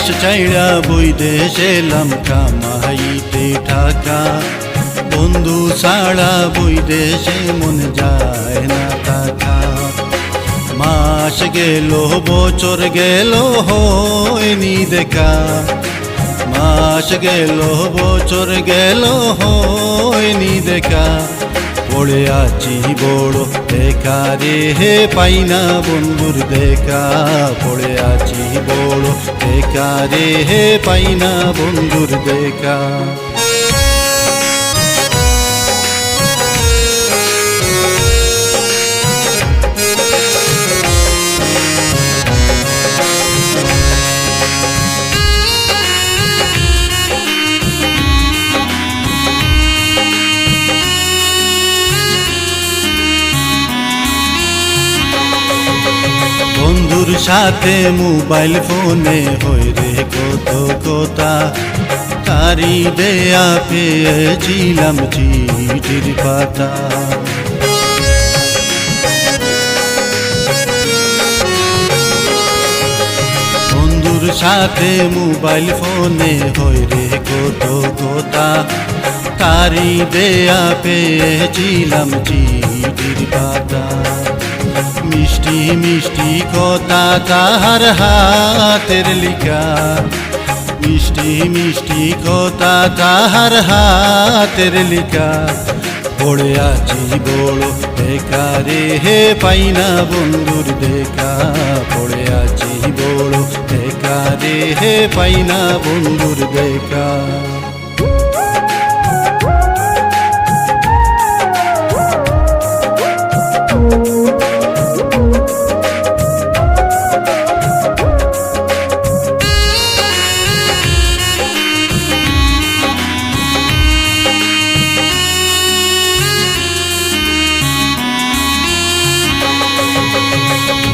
দেশ চাইড়া বৈদেশ এলাম কামাইতে টাকা, বন্ধু ছাড়া বৈদেশে মন যায় না টাকা। মাস গেল বছর গেল হয়নি দেখা, মাস গেল বছর গেল হয়নি দেখা। পড়ে আছি বড় বেকারে হে পাই না বন্ধুর দেখা, পড়ে আছি বড় বেকারে হে পাই না বন্ধুর দেখা। বন্ধুর সাথে মোবাইল ফোনে হই রে কত কথা, তারি দেয়া পেয়েছিলাম চিঠির পাতা। বন্ধুর সাথে মোবাইল ফোনে হই রে কত কথা, তারি দেয়া পেয়েছিলাম চিঠির পাতা। মিষ্টি মিষ্টি কথা তাহার হাতের লিখা, মিষ্টি মিষ্টি কথা তাহার হাতের লিখা। পড়ে আছি বড় বেকারে হে পাই না বন্ধুর দেখা, পড়ে আছি বড় বেকারে হে পাই না বন্ধুর দেখা।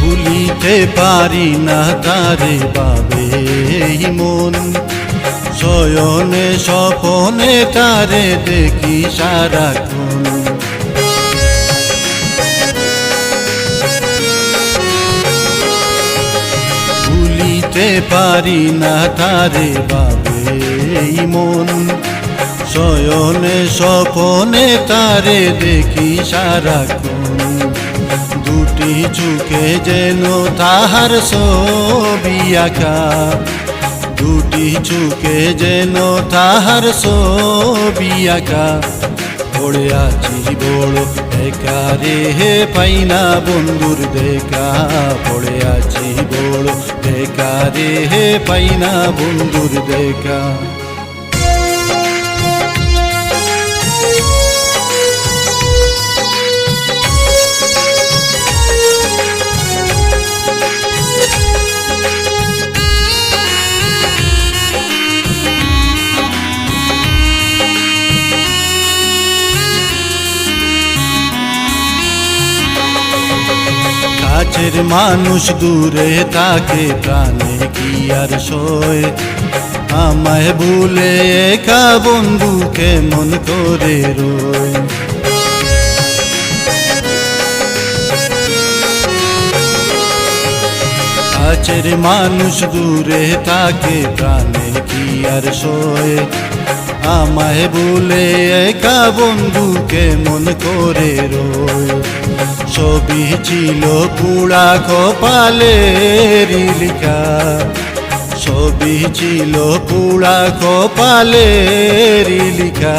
ভুলিতে পারি না তারে বাবে মন, শয়নে স্বপনে তারে দেখি সারাক্ষণ। ভুলিতে পারি না তারে বাবে মন, শয়নে স্বপনে তারে দেখি সারাক্ষণ। দুটি চোখে যেন তাহার ছবি আঁকা, দুটি চোখে যেন তাহার ছবি আঁকা। পড়ে আছি বড় বেকারে হে পাই না বন্ধুর দেখা, পড়ে আছি বড় বেকারে হে পাই না বন্ধুর দেখা। কাছের মানুষ দূরে তাকে প্রাণে কি আর সয়, আমায় ভুলে একা বন্ধুকে মন করে রয়। কাছের মানুষ দূরে তাকে প্রাণে কি আর সয়, আমায় ভুলে একা বন্ধুকে মন করে রয়। ছবি ছিল পুরা কপালের লিখা, ছবি ছিল পুরা কপালের লিখা।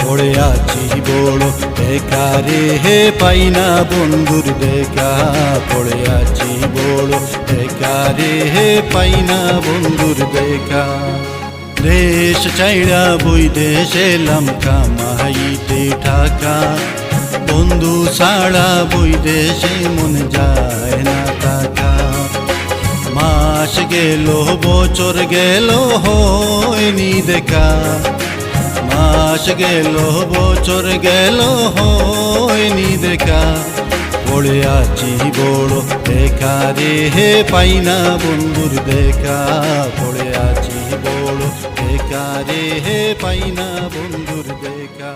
পড়ে আছি বড় বেকারে হে পাই না বন্ধুর দেখা, পড়ে আছি বড় বেকারে হে পাই না বন্ধুর দেখা। দেশ চাইড়া বৈদেশ এলাম কামাইতে টাকা, বন্ধু ছাড়া বৈদেশে মন যায় না টাকা। মাস গেল বছর গেল হয়নি দেখা, মাস গেল বছর গেল হয়নি দেখা। পড়ে আছি বড় বেকারে হে পাই না বন্ধুর দেখা, পড়ে আছি বড় বেকারে হে পাই না বন্ধুর দেখা।